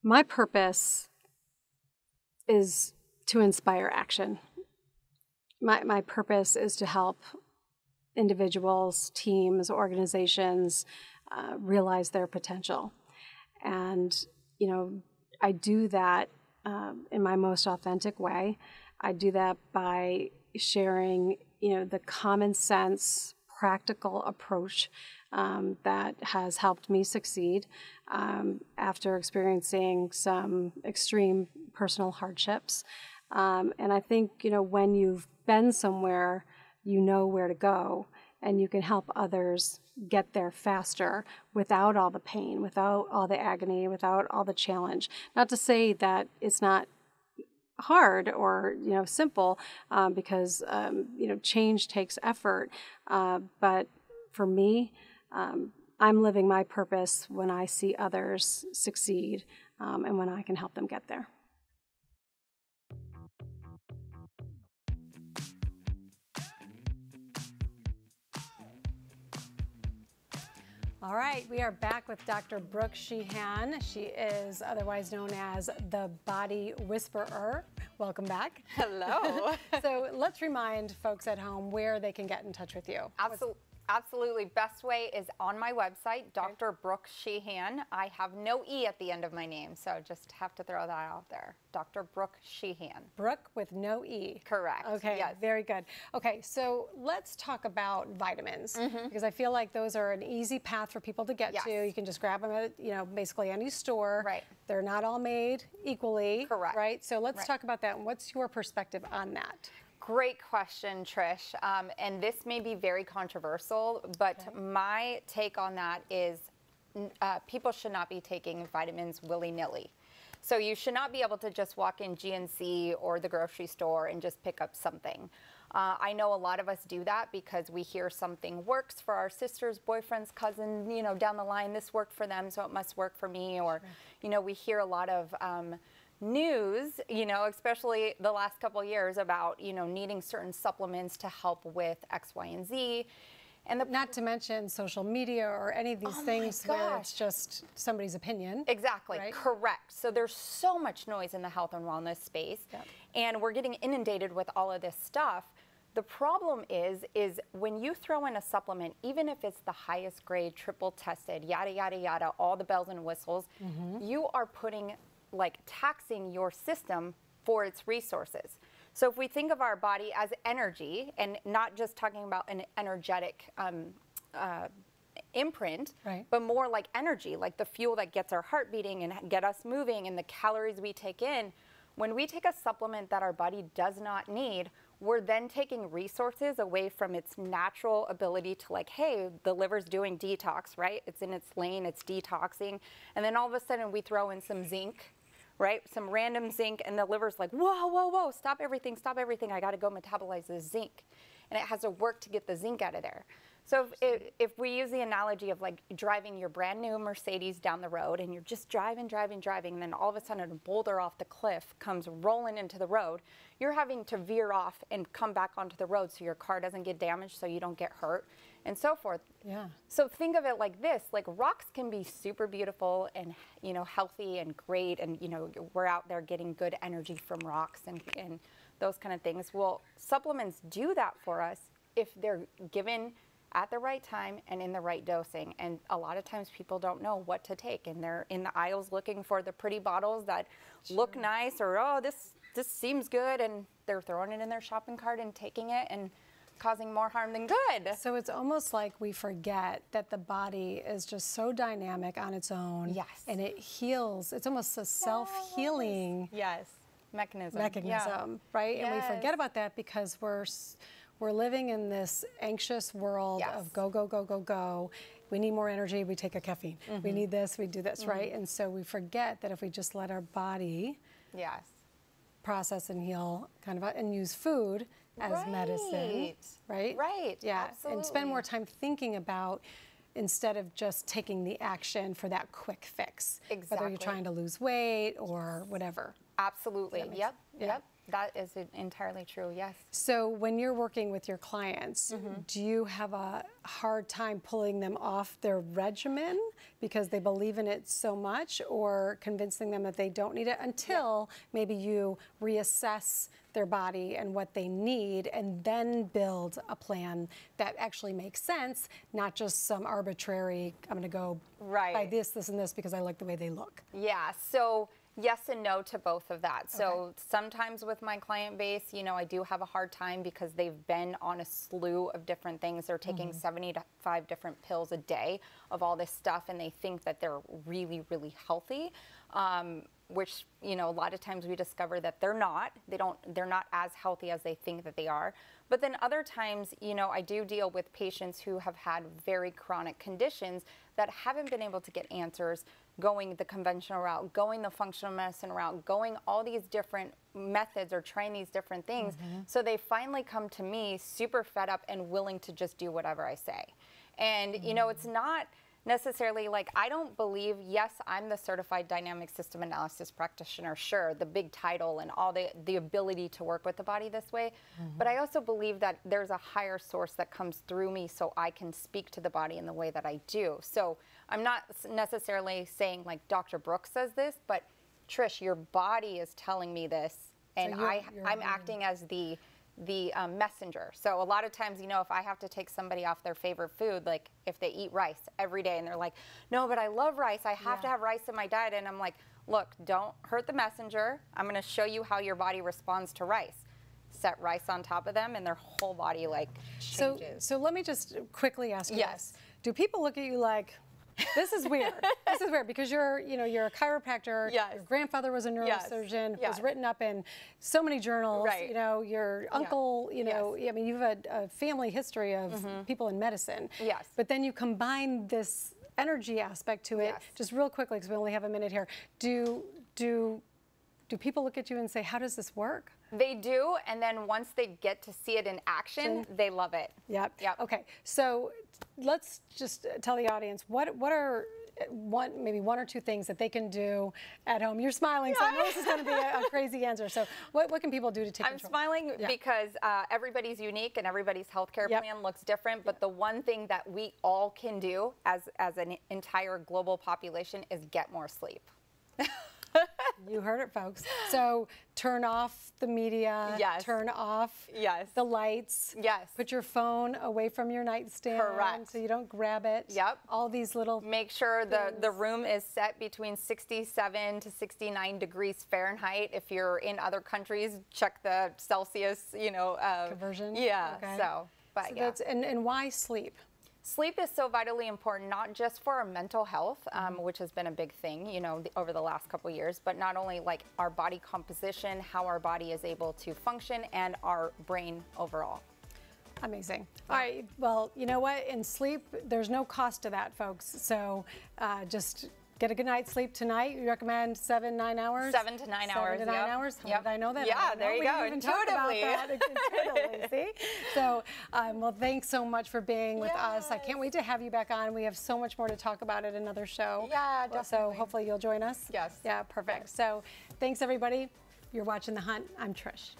My purpose is to inspire action. My purpose is to help individuals, teams, organizations realize their potential. And, you know, I do that in my most authentic way. I do that by sharing, you know, the common sense, practical approach that has helped me succeed after experiencing some extreme personal hardships. And I think, you know, when you've been somewhere, you know where to go, and you can help others get there faster without all the pain, without all the agony, without all the challenge. Not to say that it's not hard or, you know, simple, because, you know, change takes effort. But for me, I'm living my purpose when I see others succeed and when I can help them get there. All right, we are back with Dr. Brook Sheehan. She is otherwise known as the Body Whisperer. Welcome back. Hello. So let's remind folks at home where they can get in touch with you. Absolutely. Best way is on my website, Dr. Brook Sheehan. I have no E at the end of my name, so just have to throw that out there. Dr. Brook Sheehan. Brook with no E. Correct. Okay, yes. Very good. Okay, so let's talk about vitamins, because I feel like those are an easy path for people to get to. You can just grab them at, you know, basically any store. Right. They're not all made equally. Correct. Right? So let's talk about that. What's your perspective on that? Great question, Trish. And this may be very controversial, but my take on that is people should not be taking vitamins willy-nilly. So you should not be able to just walk in GNC or the grocery store and just pick up something. I know a lot of us do that because we hear something works for our sisters, boyfriends, cousins, you know, down the line, this worked for them, so it must work for me. Or, you know, we hear a lot of news, you know, especially the last couple of years about, you know, needing certain supplements to help with X, Y, and Z. And not to mention social media or any of these things where it's just somebody's opinion. Exactly, right? Correct. So there's so much noise in the health and wellness space, and we're getting inundated with all of this stuff. The problem is when you throw in a supplement, even if it's the highest grade, triple tested, yada, yada, yada, all the bells and whistles, you are putting, like, taxing your system for its resources. So if we think of our body as energy, and not just talking about an energetic imprint, but more like energy, like the fuel that gets our heart beating and get us moving, and the calories we take in, when we take a supplement that our body does not need, we're then taking resources away from its natural ability to, like, hey, the liver's doing detox, right? It's in its lane, it's detoxing. And then all of a sudden we throw in some zinc, right? Some random zinc, and the liver's like, whoa, whoa, whoa, stop everything, I gotta go metabolize this zinc. And it has to work to get the zinc out of there. So if we use the analogy of, like, driving your brand new Mercedes down the road, and you're just driving, and then all of a sudden a boulder off the cliff comes rolling into the road, you're having to veer off and come back onto the road so your car doesn't get damaged, so you don't get hurt, and so forth. Yeah. So think of it like this, like, rocks can be super beautiful and, you know, healthy and great, and, you know, we're out there getting good energy from rocks and those kind of things. Well, supplements do that for us if they're given at the right time and in the right dosing. And a lot of times people don't know what to take, and they're in the aisles looking for the pretty bottles that look nice, or, oh, this seems good, and they're throwing it in their shopping cart and taking it and causing more harm than good. So it's almost like we forget that the body is just so dynamic on its own. Yes. And it heals. It's almost a self-healing mechanism, right? And we forget about that because we're living in this anxious world of go, go, go, go, go. We need more energy, we take a caffeine. We need this, we do this, right? And so we forget that if we just let our body process and heal and use food as medicine, right? Right, yeah. Absolutely. And spend more time thinking about, instead of just taking the action for that quick fix. Exactly. Whether you're trying to lose weight or whatever. Absolutely. Yep. That is entirely true, yes. So when you're working with your clients, do you have a hard time pulling them off their regimen because they believe in it so much, or convincing them that they don't need it until maybe you reassess their body and what they need and then build a plan that actually makes sense, not just some arbitrary, I'm going to go buy this, this, and this because I like the way they look? Yeah, so yes and no to both of that. So sometimes with my client base, you know, I do have a hard time because they've been on a slew of different things. They're taking 75 different pills a day of all this stuff, and they think that they're really, really healthy. Which, you know, a lot of times we discover that they're not. They're not as healthy as they think that they are. But then other times, you know, I do deal with patients who have had very chronic conditions that haven't been able to get answers, going the conventional route, going the functional medicine route, going all these different methods or trying these different things. So they finally come to me super fed up and willing to just do whatever I say. And, you know, it's not necessarily like, I don't believe, yes, I'm the certified dynamic system analysis practitioner, sure, the big title and all the ability to work with the body this way, but I also believe that there's a higher source that comes through me so I can speak to the body in the way that I do. So I'm not necessarily saying like Dr. Brooks says this, but Trish, your body is telling me this, and so I'm acting as the messenger. So a lot of times, you know, if I have to take somebody off their favorite food, like if they eat rice every day and they're like, no, but I love rice, I have to have rice in my diet. And I'm like, look, don't hurt the messenger. I'm going to show you how your body responds to rice. Set rice on top of them and their whole body like changes. So let me just quickly ask you this. Do people look at you like, this is weird. This is weird because you're a chiropractor. Your grandfather was a neurosurgeon. It was written up in so many journals. You know, your uncle. You know, I mean, you've had a family history of people in medicine. But then you combine this energy aspect to it. Just real quickly, because we only have a minute here. Do people look at you and say, how does this work? They do, and then once they get to see it in action, they love it. Yep. Okay, so let's just tell the audience what are maybe one or two things that they can do at home. You're smiling, so I know this is going to be a crazy answer. So what can people do to take control? I'm smiling because everybody's unique and everybody's healthcare plan looks different, but the one thing that we all can do as an entire global population is get more sleep. You heard it, folks. So turn off the media. Turn off the lights. Put your phone away from your nightstand. So you don't grab it. All these little Make sure the room is set between 67 to 69 degrees Fahrenheit. If you're in other countries, check the Celsius, you know, conversion. And why sleep? Sleep is so vitally important, not just for our mental health, which has been a big thing, you know, over the last couple of years, but not only like our body composition, how our body is able to function, and our brain overall. Amazing. All right. Well, you know what? In sleep, there's no cost to that, folks. So just get a good night's sleep tonight. You recommend 7-9 hours? 7 to 9 hours. 7 to 9 hours? How did I know that? Yeah, there you go. Intuitively. See? So, well, thanks so much for being with us. I can't wait to have you back on. We have so much more to talk about at another show. Yeah, definitely. So hopefully you'll join us. Yes. Yeah, perfect. So thanks, everybody. You're watching The Hunt. I'm Trish.